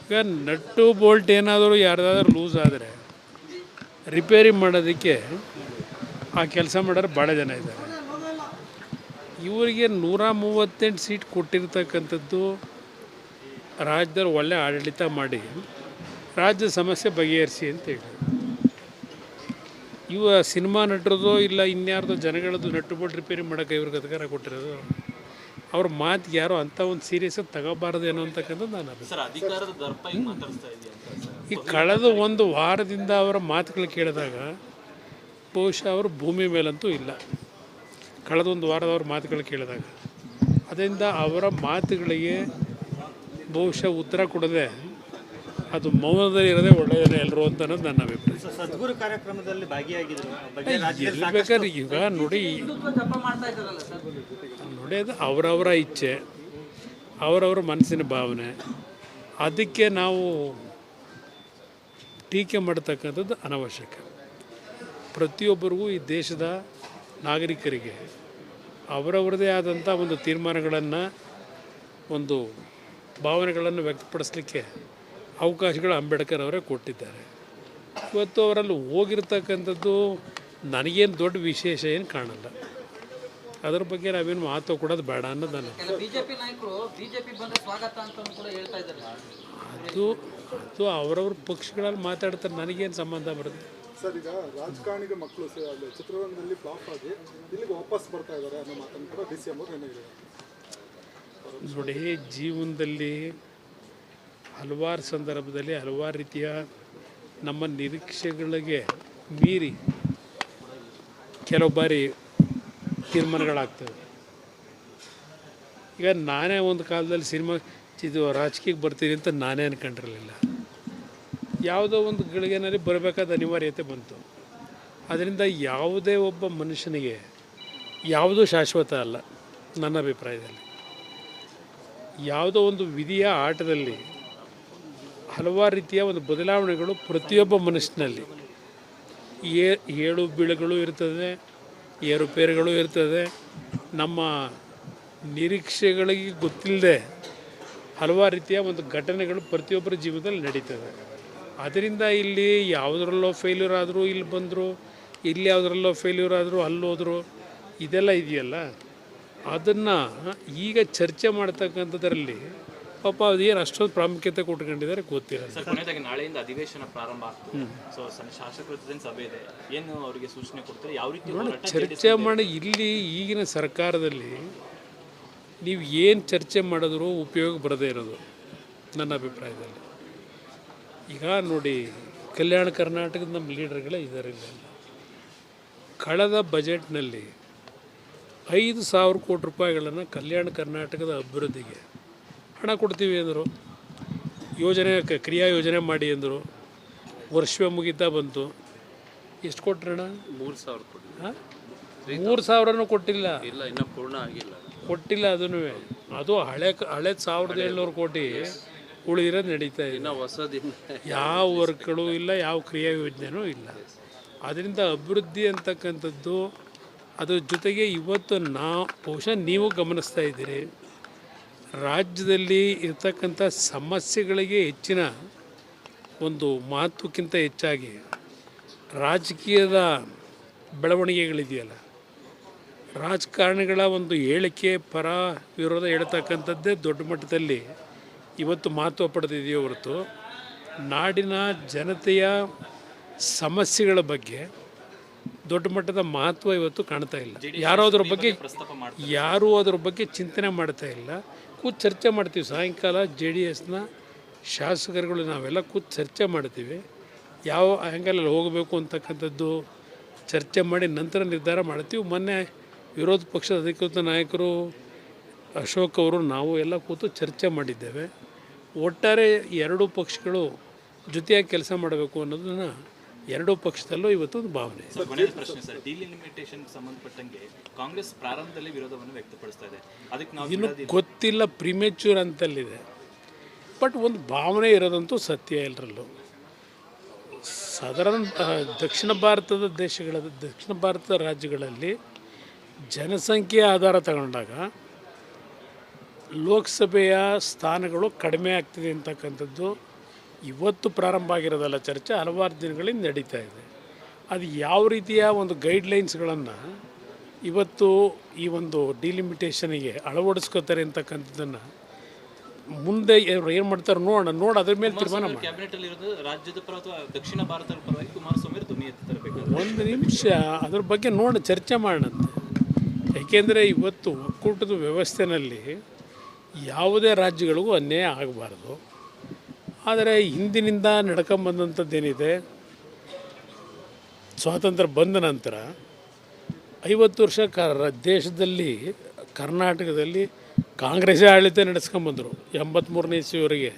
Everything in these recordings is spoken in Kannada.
ಈಗ ನಟ್ಟು ಬೋಲ್ಟ್ ಏನಾದರೂ ಯಾರ್ದಾದ್ರೂ ಲೂಸ್ ಆದರೆ ರಿಪೇರಿ ಮಾಡೋದಕ್ಕೆ ಆ ಕೆಲಸ ಮಾಡೋರು ಭಾಳ ಜನ ಇದ್ದಾರೆ. ಇವರಿಗೆ 138 ಸೀಟ್ ಕೊಟ್ಟಿರ್ತಕ್ಕಂಥದ್ದು ರಾಜ್ಯದಲ್ಲಿ ಒಳ್ಳೆ ಆಡಳಿತ ಮಾಡಿ ರಾಜ್ಯ ಸಮಸ್ಯೆ ಬಗೆಹರಿಸಿ ಅಂತೇಳಿ. ಇವ ಸಿನಿಮಾ ನಟರದೋ ಇಲ್ಲ ಇನ್ಯಾರ್ದೋ ಜನಗಳದ್ದು ನಟ್ಟು ಬೋಲ್ಟ್ ರಿಪೇರಿ ಮಾಡೋಕ್ಕೆ ಇವ್ರಿಗೆ ಅಧಿಕಾರ ಕೊಟ್ಟಿರೋದು. ಅವ್ರ ಮಾತಿಗೆ ಯಾರೋ ಅಂಥ ಒಂದು ಸೀರಿಯಸ್ಸಾಗಿ ತಗೋಬಾರ್ದೇನೋ ಅಂತಕ್ಕಂಥದ್ದು ನಾನು ಈ ಕಳೆದ ಒಂದು ವಾರದಿಂದ ಅವರ ಮಾತುಗಳು ಕೇಳಿದಾಗ ಬಹುಶಃ ಅವರು ಭೂಮಿ ಮೇಲಂತೂ ಇಲ್ಲ. ಕಳೆದ ಒಂದು ವಾರದವ್ರ ಮಾತುಗಳು ಕೇಳಿದಾಗ ಅದರಿಂದ ಅವರ ಮಾತುಗಳಿಗೆ ಬಹುಶಃ ಉತ್ತರ ಕೊಡದೆ ಅದು ಮೌನದಲ್ಲಿ ಇರೋದೇ ಒಳ್ಳೆಯದೇನೋ ಎಲ್ಲರೂ ಅಂತ ಅನ್ನೋದು ನನ್ನ ಅಭಿಪ್ರಾಯ. ಸದ್ಗುರು ಕಾರ್ಯಕ್ರಮದಲ್ಲಿ ಭಾಗಿಯಾಗಿದ್ರು ಎಲ್ಲಿ ಬೇಕಾದ್ರೆ ಈಗ ನೋಡಿ ಅದು ಅವರವರ ಇಚ್ಛೆ, ಅವರವರ ಮನಸ್ಸಿನ ಭಾವನೆ. ಅದಕ್ಕೆ ನಾವು ಟೀಕೆ ಮಾಡತಕ್ಕಂಥದ್ದು ಅನವಶ್ಯಕ. ಪ್ರತಿಯೊಬ್ಬರಿಗೂ ಈ ದೇಶದ ನಾಗರಿಕರಿಗೆ ಅವರವರದೇ ಆದಂಥ ಒಂದು ತೀರ್ಮಾನಗಳನ್ನು, ಒಂದು ಭಾವನೆಗಳನ್ನು ವ್ಯಕ್ತಪಡಿಸಲಿಕ್ಕೆ ಅವಕಾಶಗಳು ಅಂಬೇಡ್ಕರ್ ಅವರೇ ಕೊಟ್ಟಿದ್ದಾರೆ. ಇವತ್ತು ಅವರಲ್ಲಿ ಹೋಗಿರ್ತಕ್ಕಂಥದ್ದು ನನಗೇನು ದೊಡ್ಡ ವಿಶೇಷ ಏನು ಕಾಣಲ್ಲ. ಅದರ ಬಗ್ಗೆ ನಾವೇನು ಮಾತು ಕೊಡೋದು ಬೇಡ ಅನ್ನೋದು ನಾನು. ಅದು ಅವರವ್ರ ಪಕ್ಷಗಳಲ್ಲಿ ಮಾತಾಡ್ತಾರೆ, ನನಗೇನು ಸಂಬಂಧ ಬರುತ್ತೆ ಸರ್? ಈಗ ರಾಜಕಾರಣಿಗೆ ಮಕ್ಕಳು ಚಿತ್ರರಂಗದಲ್ಲಿ ಫ್ಲಾಪ್ ಆಗಿ ಇಲ್ಲಿಗೆ ವಾಪಸ್ ಬರ್ತಾ ಇದ್ದಾರೆ ಅನ್ನೋ ಮಾತನ್ನು ಕೂಡ ಡಿ ಸಿ ಎಂ ಅವರು ಏನಿದೆ ನೋಡಿ. ಜೀವನದಲ್ಲಿ ಹಲವಾರು ಸಂದರ್ಭದಲ್ಲಿ ಹಲವಾರು ರೀತಿಯ ನಮ್ಮ ನಿರೀಕ್ಷೆಗಳಿಗೆ ಮೀರಿ ಕೆಲವು ಬಾರಿ ತೀರ್ಮಾನಗಳಾಗ್ತವೆ. ಈಗ ನಾನೇ ಒಂದು ಕಾಲದಲ್ಲಿ ಇದು ರಾಜಕೀಯಕ್ಕೆ ಬರ್ತೀನಿ ಅಂತ ನಾನೇ ಅಂದ್ಕೊಂಡಿರಲಿಲ್ಲ. ಯಾವುದೋ ಒಂದು ಗಳಿಗೆನಲ್ಲಿ ಬರಬೇಕಾದ ಅನಿವಾರ್ಯತೆ ಬಂತು. ಅದರಿಂದ ಯಾವುದೇ ಒಬ್ಬ ಮನುಷ್ಯನಿಗೆ ಯಾವುದೂ ಶಾಶ್ವತ ಅಲ್ಲ ನನ್ನ ಅಭಿಪ್ರಾಯದಲ್ಲಿ. ಯಾವುದೋ ಒಂದು ವಿಧಿಯ ಆಟದಲ್ಲಿ ಹಲವಾರು ರೀತಿಯ ಒಂದು ಬದಲಾವಣೆಗಳು ಪ್ರತಿಯೊಬ್ಬ ಮನುಷ್ಯನಲ್ಲಿ ಏಳು ಬೀಳುಗಳು ಇರ್ತದೆ, ಏರುಪೇರುಗಳು ಇರ್ತದೆ. ನಮ್ಮ ನಿರೀಕ್ಷೆಗಳಿಗೆ ಗೊತ್ತಿಲ್ಲದೆ ಹಲವಾರು ರೀತಿಯ ಒಂದು ಘಟನೆಗಳು ಪ್ರತಿಯೊಬ್ಬರ ಜೀವನದಲ್ಲಿ ನಡೀತದೆ. ಅದರಿಂದ ಇಲ್ಲಿ ಯಾವುದರಲ್ಲೋ ಫೇಲ್ಯೂರ್ ಆದರೂ ಇಲ್ಲಿ ಬಂದರು, ಇಲ್ಲಿ ಯಾವುದರಲ್ಲೋ ಫೇಲ್ಯೂರ್ ಆದರೂ ಅಲ್ಲೋದ್ರು, ಇದೆಲ್ಲ ಇದೆಯಲ್ಲ, ಅದನ್ನು ಈಗ ಚರ್ಚೆ ಮಾಡ್ತಕ್ಕಂಥದ್ರಲ್ಲಿ ಪಾಪ ಅದೇನು ಅಷ್ಟೊಂದು ಪ್ರಾಮುಖ್ಯತೆ ಕೊಟ್ಕೊಂಡಿದ್ದಾರೆ ಗೊತ್ತಿಲ್ಲ. ನಾಳೆಯಿಂದ ಅಧಿವೇಶನ ಪ್ರಾರಂಭ ಆಗ್ತದೆ. ಸೊ ಶಾಸಕರ ಸಭೆ ಇದೆ, ಏನು ಅವರಿಗೆ ಸೂಚನೆ ಕೊಡ್ತಾರೆ, ಯಾವ ರೀತಿ ಚರ್ಚೆ ಮಾಡಿ? ಇಲ್ಲಿ ಈಗಿನ ಸರ್ಕಾರದಲ್ಲಿ ನೀವು ಏನು ಚರ್ಚೆ ಮಾಡಿದ್ರೂ ಉಪಯೋಗ ಬರದೇ ಇರೋದು ನನ್ನ ಅಭಿಪ್ರಾಯದಲ್ಲಿ. ಈಗ ನೋಡಿ, ಕಲ್ಯಾಣ ಕರ್ನಾಟಕದ ನಮ್ಮ ಲೀಡರ್ಗಳೇ ಇದ್ದಾರೆ. ಇಲ್ಲ, ಕಳೆದ ಬಜೆಟ್ನಲ್ಲಿ 5,000 ಕೋಟಿ ರೂಪಾಯಿಗಳನ್ನು ಕಲ್ಯಾಣ ಕರ್ನಾಟಕದ ಅಭಿವೃದ್ಧಿಗೆ ಹಣ ಕೊಡ್ತೀವಿ ಅಂದರು. ಯೋಜನೆ ಕ್ರಿಯಾ ಯೋಜನೆ ಮಾಡಿ ಅಂದರು. ವರ್ಷವೇ ಮುಗಿತಾ ಬಂತು. ಎಷ್ಟು ಕೊಟ್ರಣ? 3,000 ಕೋಟಿ. 3,000 ಕೊಟ್ಟಿಲ್ಲ, ಇಲ್ಲ, ಇನ್ನೂ ಪೂರ್ಣ ಆಗಿಲ್ಲ, ಕೊಟ್ಟಿಲ್ಲ. ಅದೂ ಅದು ಹಳೇದು 1,700 ಕೋಟಿ ಉಳಿದಿರೋದು ನಡೀತಾ ಇದೆ. ಇನ್ನೂ ಹೊಸದಿನ ಯಾವ ವರ್ಕ್ಗಳು ಇಲ್ಲ, ಯಾವ ಕ್ರಿಯಾ ಯೋಜನೆಯೂ ಇಲ್ಲ. ಅದರಿಂದ ಅಭಿವೃದ್ಧಿ ಅಂತಕ್ಕಂಥದ್ದು, ಅದ್ರ ಜೊತೆಗೆ ಇವತ್ತು ಬಹುಶಃ ನೀವು ಗಮನಿಸ್ತಾ ಇದ್ದೀರಿ, ರಾಜ್ಯದಲ್ಲಿ ಇರ್ತಕ್ಕಂಥ ಸಮಸ್ಯೆಗಳಿಗೆ ಹೆಚ್ಚಿನ ಒಂದು ಮಹತ್ವಕ್ಕಿಂತ ಹೆಚ್ಚಾಗಿ ರಾಜಕೀಯದ ಬೆಳವಣಿಗೆಗಳಿದೆಯಲ್ಲ, ರಾಜಕಾರಣಿಗಳ ಒಂದು ಹೇಳಿಕೆ ಪರ ವಿರೋಧ ಹೇಳ್ತಕ್ಕಂಥದ್ದೇ ದೊಡ್ಡ ಮಟ್ಟದಲ್ಲಿ ಇವತ್ತು ಮಹತ್ವ ಪಡೆದಿದೆಯೋ ಹೊರತು ನಾಡಿನ ಜನತೆಯ ಸಮಸ್ಯೆಗಳ ಬಗ್ಗೆ ದೊಡ್ಡ ಮಟ್ಟದ ಮಹತ್ವ ಇವತ್ತು ಕಾಣ್ತಾ ಇಲ್ಲ. ಯಾರೂ ಅದ್ರ ಬಗ್ಗೆ ಚಿಂತನೆ ಮಾಡ್ತಾ ಇಲ್ಲ. ಕೂತು ಚರ್ಚೆ ಮಾಡ್ತೀವಿ. ಸಾಯಂಕಾಲ JDSನ ಶಾಸಕರುಗಳು ನಾವೆಲ್ಲ ಕೂತು ಚರ್ಚೆ ಮಾಡ್ತೀವಿ. ಯಾವ ಆ್ಯಂಗಲಲ್ಲಿ ಹೋಗಬೇಕು ಅಂತಕ್ಕಂಥದ್ದು ಚರ್ಚೆ ಮಾಡಿ ನಂತರ ನಿರ್ಧಾರ ಮಾಡ್ತೀವಿ. ಮೊನ್ನೆ ವಿರೋಧ ಪಕ್ಷದ ಅಧಿಕೃತ ನಾಯಕರು ಅಶೋಕ್ ಅವರು ನಾವು ಎಲ್ಲ ಕೂತು ಚರ್ಚೆ ಮಾಡಿದ್ದೇವೆ. ಒಟ್ಟಾರೆ ಎರಡೂ ಪಕ್ಷಗಳು ಜೊತೆಯಾಗಿ ಕೆಲಸ ಮಾಡಬೇಕು ಅನ್ನೋದನ್ನು ಎರಡೂ ಪಕ್ಷದಲ್ಲೂ ಇವತ್ತೊಂದು ಭಾವನೆ. ಪ್ರಶ್ನೆ ಸರ್, ಡಿಲಿಮಿಟೇಷನ್ ಸಂಬಂಧಪಟ್ಟಂಗೆ ಕಾಂಗ್ರೆಸ್ ಪ್ರಾರಂಭದಲ್ಲಿ ವಿರೋಧವನ್ನು ವ್ಯಕ್ತಪಡಿಸ್ತಾ ಇದೆ. ಅದಕ್ಕೆ ನಾವು ಇನ್ನು ಗೊತ್ತಿಲ್ಲ, ಪ್ರಿಮೆಚ್ಯೂರ್ ಅಂತಲ್ಲಿದೆ. ಬಟ್ ಒಂದು ಭಾವನೆ ಇರೋದಂತೂ ಸತ್ಯ ಎಲ್ಲರಲ್ಲೂ. ಸಾಧಾರಣ ದಕ್ಷಿಣ ಭಾರತದ ರಾಜ್ಯಗಳಲ್ಲಿ ಜನಸಂಖ್ಯೆಯ ಆಧಾರ ತಗೊಂಡಾಗ ಲೋಕಸಭೆಯ ಸ್ಥಾನಗಳು ಕಡಿಮೆ ಆಗ್ತಿದೆ ಅಂತಕ್ಕಂಥದ್ದು ಇವತ್ತು ಪ್ರಾರಂಭ ಆಗಿರೋದಲ್ಲ ಚರ್ಚೆ, ಹಲವಾರು ದಿನಗಳಿಂದ ನಡೀತಾ ಇದೆ. ಅದು ಯಾವ ರೀತಿಯ ಒಂದು ಗೈಡ್ಲೈನ್ಸ್ಗಳನ್ನು ಇವತ್ತು ಈ ಒಂದು ಡಿಲಿಮಿಟೇಷನಿಗೆ ಅಳವಡಿಸ್ಕೋತಾರೆ ಅಂತಕ್ಕಂಥದ್ದನ್ನು ಮುಂದೆ ಅವ್ರು ಏನು ಮಾಡ್ತಾರೆ ನೋಡೋಣ, ಅದ್ರ ಮೇಲೆ ತೀರ್ಮಾನ ಮಾಡಿ. ಕ್ಯಾಬಿನೆಟ್ ಅಲ್ಲಿ ಇರೋದು ರಾಜ್ಯದ ಪರ ಅಥವಾ ದಕ್ಷಿಣ ಭಾರತದ ಪರವಾಗಿ ಕುಮಾರಸ್ವಾಮಿ ಧ್ವನಿ ಎತ್ತಿ ತರಬೇಕು. ಒಂದು ನಿಮಿಷ ಅದ್ರ ಬಗ್ಗೆ ಚರ್ಚೆ ಮಾಡೋಣಂತೆ. ಏಕೆಂದರೆ ಇವತ್ತು ಒಕ್ಕೂಟದ ವ್ಯವಸ್ಥೆಯಲ್ಲಿ ಯಾವುದೇ ರಾಜ್ಯಗಳಿಗೂ ಅನ್ಯಾಯ ಆಗಬಾರ್ದು. ಆದರೆ ಹಿಂದಿನಿಂದ ನಡ್ಕೊಂಬಂದಂಥದ್ದೇನಿದೆ, ಸ್ವಾತಂತ್ರ್ಯ ಬಂದ ನಂತರ 50 ವರ್ಷ ದೇಶದಲ್ಲಿ ಕರ್ನಾಟಕದಲ್ಲಿ ಕಾಂಗ್ರೆಸ್ಸೇ ಆಡಳಿತ ನಡೆಸ್ಕೊಂಬಂದರು. 83ನೇ ಇಸ್ವಿವರೆಗೆ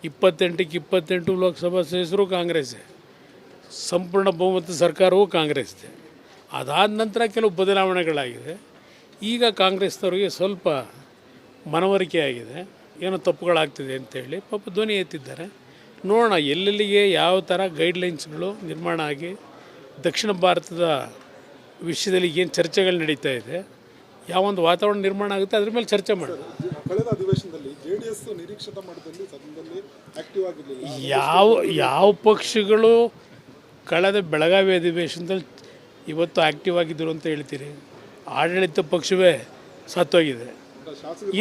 28ಕ್ಕೆ 28 ಲೋಕಸಭಾ ಸದಸ್ಯರು ಕಾಂಗ್ರೆಸ್ಸೇ, ಸಂಪೂರ್ಣ ಬಹುಮತ ಸರ್ಕಾರವೂ ಕಾಂಗ್ರೆಸ್ದೇ. ಅದಾದ ನಂತರ ಕೆಲವು ಬದಲಾವಣೆಗಳಾಗಿದೆ. ಈಗ ಕಾಂಗ್ರೆಸ್ನವರಿಗೆ ಸ್ವಲ್ಪ ಮನವರಿಕೆ ಆಗಿದೆ, ಏನೋ ತಪ್ಪುಗಳಾಗ್ತಿದೆ ಅಂತೇಳಿ ಪಾಪ ಧ್ವನಿ ಎತ್ತಿದ್ದಾರೆ. ನೋಡೋಣ ಎಲ್ಲೆಲ್ಲಿಗೆ ಯಾವ ಥರ ಗೈಡ್ಲೈನ್ಸ್ಗಳು ನಿರ್ಮಾಣ ಆಗಿ ದಕ್ಷಿಣ ಭಾರತದ ವಿಷಯದಲ್ಲಿ ಏನು ಚರ್ಚೆಗಳು ನಡೀತಾ ಇದೆ, ಯಾವೊಂದು ವಾತಾವರಣ ನಿರ್ಮಾಣ ಆಗುತ್ತೆ ಅದ್ರ ಮೇಲೆ ಚರ್ಚೆ ಮಾಡೋಣ. ಕಳೆದ ಅಧಿವೇಶನದಲ್ಲಿ JDS ನಿರೀಕ್ಷಿತ ಮಟ್ಟದಲ್ಲಿ ಸದನದಲ್ಲಿ ಆಕ್ಟಿವ್ ಆಗಿರಲಿಲ್ಲ. ಯಾವ ಪಕ್ಷಗಳು ಕಳೆದ ಬೆಳಗಾವಿ ಅಧಿವೇಶನದಲ್ಲಿ ಇವತ್ತು ಆ್ಯಕ್ಟಿವ್ ಆಗಿದ್ದರು ಅಂತ ಹೇಳ್ತೀರಿ? ಆಡಳಿತ ಪಕ್ಷವೇ ಸತ್ತೋಗಿದೆ.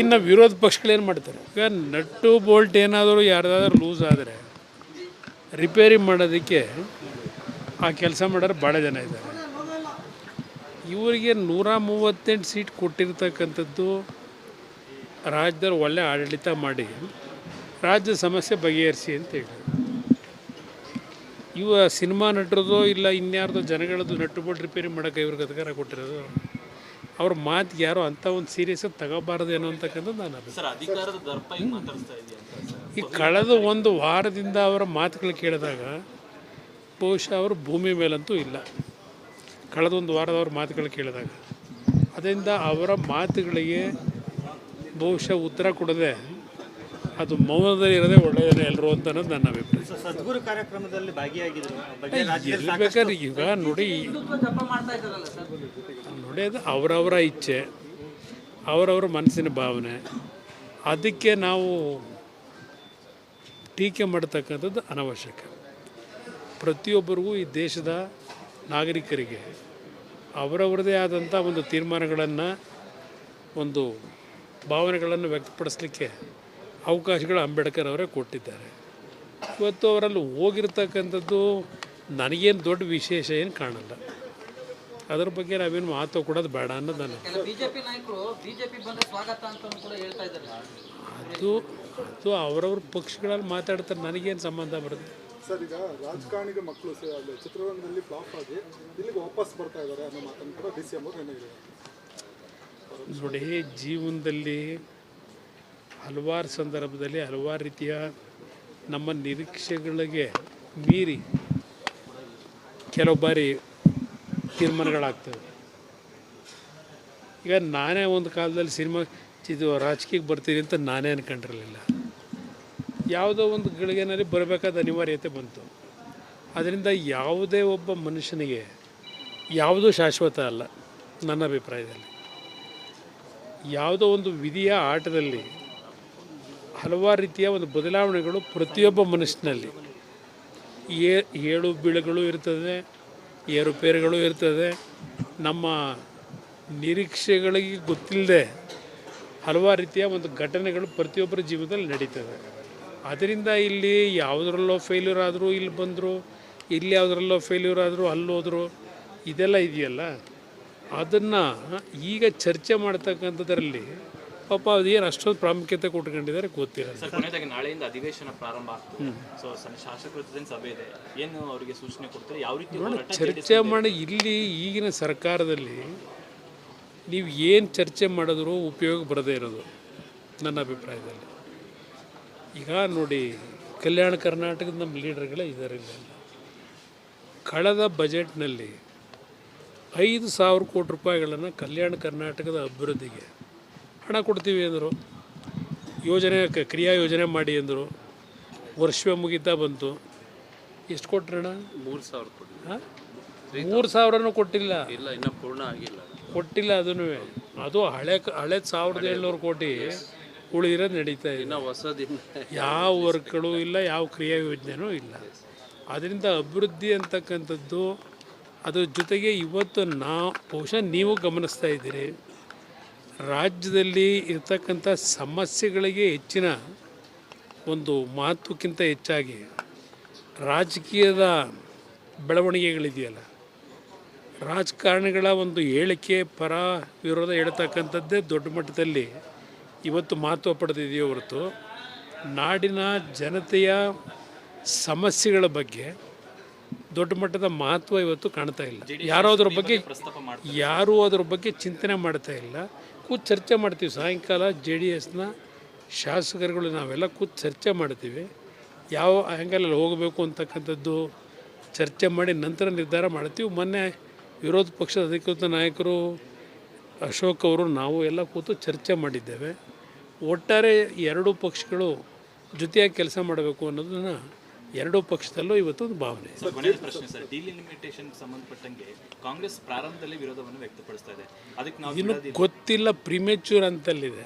ಇನ್ನು ವಿರೋಧ ಪಕ್ಷಗಳೇನು ಮಾಡ್ತಾರೆ? ಈಗ ನಟ್ಟು ಬೋಲ್ಟ್ ಏನಾದರೂ ಯಾರ್ದಾದ್ರೂ ಲೂಸ್ ಆದರೆ ರಿಪೇರಿ ಮಾಡೋದಕ್ಕೆ ಆ ಕೆಲಸ ಮಾಡೋರು ಭಾಳ ಜನ ಇದ್ದಾರೆ. ಇವರಿಗೆ 138 ಸೀಟ್ ಕೊಟ್ಟಿರ್ತಕ್ಕಂಥದ್ದು ರಾಜ್ಯದಲ್ಲಿ ಒಳ್ಳೆ ಆಡಳಿತ ಮಾಡಿ ರಾಜ್ಯದ ಸಮಸ್ಯೆ ಬಗೆಹರಿಸಿ ಅಂತ ಹೇಳಿ. ಇವ ಸಿನಿಮಾ ನಟರದೋ ಇಲ್ಲ ಇನ್ಯಾರ್ದೋ ಜನಗಳದ್ದು ನಟ್ಟು ಬೋಲ್ಟ್ ರಿಪೇರಿ ಮಾಡೋಕ್ಕೆ ಇವ್ರಿಗೆ ಅಧಿಕಾರ ಕೊಟ್ಟಿರೋದು. ಅವ್ರ ಮಾತಿಗೆ ಯಾರೋ ಅಂಥ ಒಂದು ಸೀರಿಯಸ್ಸಾಗಿ ತಗೋಬಾರ್ದೇನೋ ಅಂತಕ್ಕಂಥದ್ದು ನಾನು ಅಧಿಕಾರದ ದರ್ಪ ಮಾತಾಡ್ತಾ ಈ ಕಳೆದ ಒಂದು ವಾರದಿಂದ ಅವರ ಮಾತುಗಳು ಕೇಳಿದಾಗ ಬಹುಶಃ ಅವರು ಭೂಮಿ ಮೇಲಂತೂ ಇಲ್ಲ. ಕಳೆದ ಒಂದು ವಾರದ ಅವ್ರ ಮಾತುಗಳು ಕೇಳಿದಾಗ ಅದರಿಂದ ಅವರ ಮಾತುಗಳಿಗೆ ಬಹುಶಃ ಉತ್ತರ ಕೊಡದೆ ಅದು ಮೌನದಲ್ಲಿ ಇರೋದೇ ಒಳ್ಳೆಯದೇ ಎಲ್ಲರೂ ಅಂತ ಅನ್ನೋದು ನನ್ನ ಅಭಿಪ್ರಾಯ. ಸದ್ಗುರು ಕಾರ್ಯಕ್ರಮದಲ್ಲಿ ಭಾಗಿಯಾಗಿದ್ರು ಎಲ್ಲಿ ಬೇಕಾದ್ರೆ ಈಗ ನೋಡಿ ಅದು ಅವರವರ ಇಚ್ಛೆ, ಅವರವರ ಮನಸ್ಸಿನ ಭಾವನೆ, ಅದಕ್ಕೆ ನಾವು ಟೀಕೆ ಮಾಡತಕ್ಕಂಥದ್ದು ಅನವಶ್ಯಕ. ಪ್ರತಿಯೊಬ್ಬರಿಗೂ ಈ ದೇಶದ ನಾಗರಿಕರಿಗೆ ಅವರವರದೇ ಆದಂಥ ಒಂದು ತೀರ್ಮಾನಗಳನ್ನು, ಒಂದು ಭಾವನೆಗಳನ್ನು ವ್ಯಕ್ತಪಡಿಸಲಿಕ್ಕೆ ಅವಕಾಶಗಳು ಅಂಬೇಡ್ಕರ್ ಅವರೇ ಕೊಟ್ಟಿದ್ದಾರೆ. ಇವತ್ತು ಅವರಲ್ಲಿ ಹೋಗಿರ್ತಕ್ಕಂಥದ್ದು ನನಗೇನು ದೊಡ್ಡ ವಿಶೇಷ ಏನು ಕಾಣಲ್ಲ. ಅದರ ಬಗ್ಗೆ ನಾವೇನು ಮಾತು ಕೊಡೋದು ಬೇಡ ಅನ್ನೋದು ನಾನು. ಬಿಜೆಪಿ ನಾಯಕರು ಬಿಜೆಪಿ ಬಂದ್ರೆ ಸ್ವಾಗತ ಅಂತ ಕೂಡ ಹೇಳ್ತಾ ಇದ್ದಾರೆ. ಅದು ಅವರವ್ರ ಪಕ್ಷಗಳಲ್ಲಿ ಮಾತಾಡ್ತಾರೆ, ನನಗೇನು ಸಂಬಂಧ ಬರುತ್ತೆ? ಸರ್, ಈಗ ರಾಜಕಾರಣಿಗೆ ಮಕ್ಕಳು ಚಿತ್ರರಂಗದಲ್ಲಿ ಫ್ಲಾಪ್ ಆಗಿ ಇಲ್ಲಿಗೆ ವಾಪಸ್ ಬರ್ತಾ ಇದ್ದಾರೆ ಅನ್ನೋ ಮಾತನ್ನು ಕೂಡ DCM ಅವರು ಏನಿದೆ ನೋಡಿ. ಜೀವನದಲ್ಲಿ ಹಲವಾರು ಸಂದರ್ಭದಲ್ಲಿ ಹಲವಾರು ರೀತಿಯ ನಮ್ಮ ನಿರೀಕ್ಷೆಗಳಿಗೆ ಮೀರಿ ಕೆಲವು ಬಾರಿ ತೀರ್ಮಾನಗಳಾಗ್ತವೆ. ಈಗ ನಾನೇ ಒಂದು ಕಾಲದಲ್ಲಿ ರಾಜಕೀಯಕ್ಕೆ ಬರ್ತೀನಿ ಅಂತ ನಾನೇ ಅಂದ್ಕೊಂಡಿರಲಿಲ್ಲ. ಯಾವುದೋ ಒಂದು ಗಳಿಗೆನಲ್ಲಿ ಬರಬೇಕಾದ ಅನಿವಾರ್ಯತೆ ಬಂತು. ಅದರಿಂದ ಯಾವುದೇ ಒಬ್ಬ ಮನುಷ್ಯನಿಗೆ ಯಾವುದೂ ಶಾಶ್ವತ ಅಲ್ಲ ನನ್ನ ಅಭಿಪ್ರಾಯದಲ್ಲಿ. ಯಾವುದೋ ಒಂದು ವಿಧಿಯ ಆಟದಲ್ಲಿ ಹಲವಾರು ರೀತಿಯ ಒಂದು ಬದಲಾವಣೆಗಳು ಪ್ರತಿಯೊಬ್ಬ ಮನುಷ್ಯನಲ್ಲಿ ಏಳು ಬೀಳುಗಳು ಇರ್ತದೆ, ಏರುಪೇರುಗಳು ಇರ್ತದೆ. ನಮ್ಮ ನಿರೀಕ್ಷೆಗಳಿಗೆ ಗೊತ್ತಿಲ್ಲದೆ ಹಲವಾರು ರೀತಿಯ ಒಂದು ಘಟನೆಗಳು ಪ್ರತಿಯೊಬ್ಬರ ಜೀವನದಲ್ಲಿ ನಡೀತದೆ. ಅದರಿಂದ ಇಲ್ಲಿ ಯಾವುದರಲ್ಲೋ ಫೇಲ್ಯೂರ್ ಆದರೂ ಇಲ್ಲಿ ಬಂದರು, ಇಲ್ಲಿ ಯಾವುದರಲ್ಲೋ ಫೇಲ್ಯೂರ್ ಆದರೂ ಅಲ್ಲೋದ್ರು, ಇದೆಲ್ಲ ಇದೆಯಲ್ಲ, ಅದನ್ನು ಈಗ ಚರ್ಚೆ ಮಾಡ್ತಕ್ಕಂಥದ್ರಲ್ಲಿ ಪಾಪ ಅದೇನು ಅಷ್ಟೊಂದು ಪ್ರಾಮುಖ್ಯತೆ ಕೊಟ್ಕೊಂಡಿದ್ದಾರೆ ಗೊತ್ತಿಲ್ಲ. ಕೊನೆಯದಾಗಿ ನಾಳೆಯಿಂದ ಅಧಿವೇಶನ ಪ್ರಾರಂಭ ಆಗ್ತದೆ. ಸೊ ಶಾಸಕರ ಜೊತೆ ಸಭೆ ಇದೆ, ಏನು ಅವರಿಗೆ ಸೂಚನೆ ಕೊಡ್ತಾರೆ, ಯಾವ ರೀತಿ ಚರ್ಚೆ ಮಾಡಿ? ಇಲ್ಲಿ ಈಗಿನ ಸರ್ಕಾರದಲ್ಲಿ ನೀವು ಏನು ಚರ್ಚೆ ಮಾಡಿದ್ರೂ ಉಪಯೋಗ ಬರದೇ ಇರೋದು ನನ್ನ ಅಭಿಪ್ರಾಯದಲ್ಲಿ. ಈಗ ನೋಡಿ, ಕಲ್ಯಾಣ ಕರ್ನಾಟಕದ ನಮ್ಮ ಲೀಡರ್ಗಳೇ ಇದ್ದಾರೆ. ಕಳೆದ ಬಜೆಟ್ನಲ್ಲಿ 5,000 ಕೋಟಿ ರೂಪಾಯಿಗಳನ್ನು ಕಲ್ಯಾಣ ಕರ್ನಾಟಕದ ಅಭಿವೃದ್ಧಿಗೆ ಹಣ ಕೊಡ್ತೀವಿ ಅಂದರು. ಯೋಜನೆ ಕ್ರಿಯಾ ಯೋಜನೆ ಮಾಡಿ ಅಂದರು. ವರ್ಷವೇ ಮುಗಿತಾ ಬಂತು. ಎಷ್ಟು ಕೊಟ್ರಣ? 3,000 ಕೋಟಿ. 3,000 ಕೊಟ್ಟಿಲ್ಲ, ಇಲ್ಲ, ಇನ್ನೂ ಪೂರ್ಣ ಆಗಿಲ್ಲ, ಕೊಟ್ಟಿಲ್ಲ. ಅದೂ ಅದು ಹಳೆ 1,700 ಕೋಟಿ ಉಳಿದಿರೋದು ನಡೀತಾ ಇದೆ. ಯಾವ ವರ್ಕ್ಗಳು ಇಲ್ಲ, ಯಾವ ಕ್ರಿಯಾ ಯೋಜನೆಯೂ ಇಲ್ಲ. ಅದರಿಂದ ಅಭಿವೃದ್ಧಿ ಅಂತಕ್ಕಂಥದ್ದು ಅದ್ರ ಜೊತೆಗೆ ಇವತ್ತು ಬಹುಶಃ ನೀವು ಗಮನಿಸ್ತಾ ಇದ್ದೀರಿ, ರಾಜ್ಯದಲ್ಲಿ ಇರ್ತಕ್ಕಂಥ ಸಮಸ್ಯೆಗಳಿಗೆ ಹೆಚ್ಚಿನ ಒಂದು ಮಹತ್ವಕ್ಕಿಂತ ಹೆಚ್ಚಾಗಿ ರಾಜಕೀಯದ ಬೆಳವಣಿಗೆಗಳಿದೆಯಲ್ಲ, ರಾಜಕಾರಣಿಗಳ ಒಂದು ಹೇಳಿಕೆ ಪರ ವಿರೋಧ ಹೇಳ್ತಕ್ಕಂಥದ್ದೇ ದೊಡ್ಡ ಮಟ್ಟದಲ್ಲಿ ಇವತ್ತು ಮಹತ್ವ ಪಡೆದಿದೆಯೋ ಹೊರತು ನಾಡಿನ ಜನತೆಯ ಸಮಸ್ಯೆಗಳ ಬಗ್ಗೆ ದೊಡ್ಡ ಮಟ್ಟದ ಮಹತ್ವ ಇವತ್ತು ಕಾಣ್ತಾ ಇಲ್ಲ. ಯಾರೂ ಅದ್ರ ಬಗ್ಗೆ ಚಿಂತನೆ ಮಾಡ್ತಾ ಇಲ್ಲ. ಕೂತು ಚರ್ಚೆ ಮಾಡ್ತೀವಿ ಸಾಯಂಕಾಲ JDSನ ಶಾಸಕರುಗಳು ನಾವೆಲ್ಲ ಕೂತು ಚರ್ಚೆ ಮಾಡ್ತೀವಿ, ಯಾವ ಆ್ಯಂಗಲಲ್ಲಿ ಹೋಗಬೇಕು ಅಂತಕ್ಕಂಥದ್ದು ಚರ್ಚೆ ಮಾಡಿ ನಂತರ ನಿರ್ಧಾರ ಮಾಡ್ತೀವಿ. ಮೊನ್ನೆ ವಿರೋಧ ಪಕ್ಷದ ಅಧಿಕೃತ ನಾಯಕರು ಅಶೋಕ್ ಅವರು ನಾವು ಎಲ್ಲ ಕೂತು ಚರ್ಚೆ ಮಾಡಿದ್ದೇವೆ. ಒಟ್ಟಾರೆ ಎರಡೂ ಪಕ್ಷಗಳು ಜೊತೆಯಾಗಿ ಕೆಲಸ ಮಾಡಬೇಕು ಅನ್ನೋದನ್ನು ಎರಡೂ ಪಕ್ಷದಲ್ಲೂ ಇವತ್ತೊಂದು ಭಾವನೆ ಇದೆ. ಕೊನೆಯ ಪ್ರಶ್ನೆ ಸರ್, ಡಿಲಿಮಿಟೇಷನ್ ಸಂಬಂಧಪಟ್ಟಂಗೆ ಕಾಂಗ್ರೆಸ್ ಪ್ರಾರಂಭದಲ್ಲಿ ವಿರೋಧವನ್ನು ವ್ಯಕ್ತಪಡಿಸ್ತಾ ಇದೆ. ಅದಕ್ಕೆ ನಾವು ಇನ್ನು ಗೊತ್ತಿಲ್ಲ, ಪ್ರಿಮೆಚ್ಯೂರ್ ಅಂತಲ್ಲಿದೆ.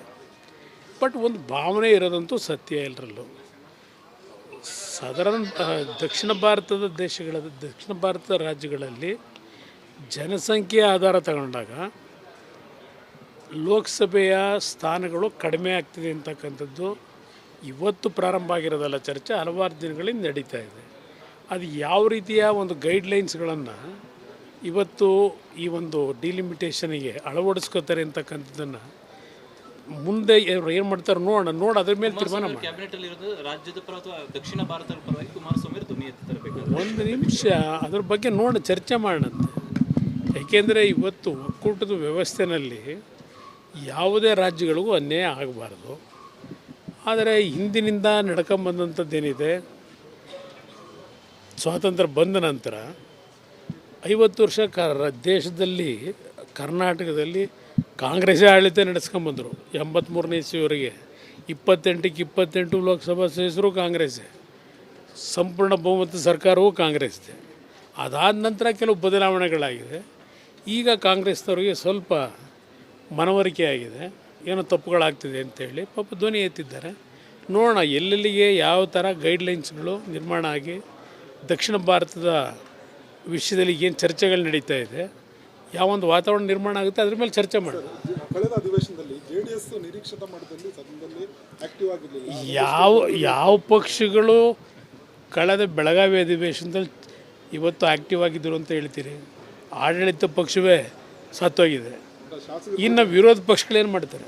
ಬಟ್ ಒಂದು ಭಾವನೆ ಇರೋದಂತೂ ಸತ್ಯ ಎಲ್ಲರಲ್ಲೂ. ಸಾಧಾರಣ ದಕ್ಷಿಣ ಭಾರತದ ರಾಜ್ಯಗಳಲ್ಲಿ ಜನಸಂಖ್ಯೆ ಆಧಾರ ತಗೊಂಡಾಗ ಲೋಕಸಭೆಯ ಸ್ಥಾನಗಳು ಕಡಿಮೆ ಆಗ್ತಿದೆ ಅಂತಕ್ಕಂಥದ್ದು ಇವತ್ತು ಪ್ರಾರಂಭ ಆಗಿರೋದಲ್ಲ, ಚರ್ಚೆ ಹಲವಾರು ದಿನಗಳಿಂದ ನಡೀತಾ ಇದೆ. ಅದು ಯಾವ ರೀತಿಯ ಒಂದು ಗೈಡ್ಲೈನ್ಸ್ಗಳನ್ನು ಇವತ್ತು ಈ ಒಂದು ಡಿಲಿಮಿಟೇಷನಿಗೆ ಅಳವಡಿಸ್ಕೋತಾರೆ ಅಂತಕ್ಕಂಥದ್ದನ್ನು ಮುಂದೆ ಏನು ಮಾಡ್ತಾರೆ ನೋಡೋಣ, ಅದ್ರ ಮೇಲೆ ತೀರ್ಮಾನ ಮಾಡಿ. ಕ್ಯಾಬಿನೆಟ್ ಅಲ್ಲಿ ಇರೋದು ರಾಜ್ಯದ ಪರ ಅಥವಾ ದಕ್ಷಿಣ ಭಾರತದ ಪರವಾಗಿ ಕುಮಾರಸ್ವಾಮಿ ಧ್ವನಿ ಎತ್ತಿ ತರಬೇಕು. ಒಂದು ನಿಮಿಷ ಅದ್ರ ಬಗ್ಗೆ ಚರ್ಚೆ ಮಾಡೋಣಂತೆ. ಏಕೆಂದರೆ ಇವತ್ತು ಒಕ್ಕೂಟದ ವ್ಯವಸ್ಥೆಯಲ್ಲಿ ಯಾವುದೇ ರಾಜ್ಯಗಳಿಗೂ ಅನ್ಯಾಯ ಆಗಬಾರ್ದು. ಆದರೆ ಹಿಂದಿನಿಂದ ನಡ್ಕೊಂಬಂದಂಥದ್ದೇನಿದೆ, ಸ್ವಾತಂತ್ರ್ಯ ಬಂದ ನಂತರ 50 ವರ್ಷ ದೇಶದಲ್ಲಿ ಕರ್ನಾಟಕದಲ್ಲಿ ಕಾಂಗ್ರೆಸ್ಸೇ ಆಡಳಿತ ನಡೆಸ್ಕೊಂಬಂದರು. 83ನೇ ಇಸ್ವಿವರೆಗೆ 28ಕ್ಕೆ 28 ಲೋಕಸಭಾ ಸದಸ್ಯರು ಕಾಂಗ್ರೆಸ್ಸೇ, ಸಂಪೂರ್ಣ ಬಹುಮತ ಸರ್ಕಾರವೂ ಕಾಂಗ್ರೆಸ್ದೇ. ಅದಾದ ನಂತರ ಕೆಲವು ಬದಲಾವಣೆಗಳಾಗಿದೆ. ಈಗ ಕಾಂಗ್ರೆಸ್ನವರಿಗೆ ಸ್ವಲ್ಪ ಮನವರಿಕೆ ಆಗಿದೆ, ಏನೋ ತಪ್ಪುಗಳಾಗ್ತಿದೆ ಅಂತೇಳಿ ಪಾಪ ಧ್ವನಿ ಎತ್ತಿದ್ದಾರೆ. ನೋಡೋಣ ಎಲ್ಲೆಲ್ಲಿಗೆ ಯಾವ ಥರ ಗೈಡ್ಲೈನ್ಸ್ಗಳು ನಿರ್ಮಾಣ ಆಗಿ ದಕ್ಷಿಣ ಭಾರತದ ವಿಷಯದಲ್ಲಿ ಏನು ಚರ್ಚೆಗಳು ನಡೀತಾ ಇದೆ, ಯಾವೊಂದು ವಾತಾವರಣ ನಿರ್ಮಾಣ ಆಗುತ್ತೆ ಅದ್ರ ಮೇಲೆ ಚರ್ಚೆ ಮಾಡೋದು. ಕಳೆದ ಅಧಿವೇಶನದಲ್ಲಿ JDS ನಿರೀಕ್ಷಿತ ಮಟ್ಟದಲ್ಲಿ ಸದನದಲ್ಲಿ ಆಕ್ಟಿವ್ ಆಗಿರಲಿಲ್ಲ. ಯಾವ ಪಕ್ಷಗಳು ಕಳೆದ ಬೆಳಗಾವಿ ಅಧಿವೇಶನದಲ್ಲಿ ಇವತ್ತು ಆ್ಯಕ್ಟಿವ್ ಆಗಿದ್ದರು ಅಂತ ಹೇಳ್ತೀರಿ? ಆಡಳಿತ ಪಕ್ಷವೇ ಸತ್ತೋಗಿದೆ. ಇನ್ನು ವಿರೋಧ ಪಕ್ಷಗಳೇನು ಮಾಡ್ತಾರೆ?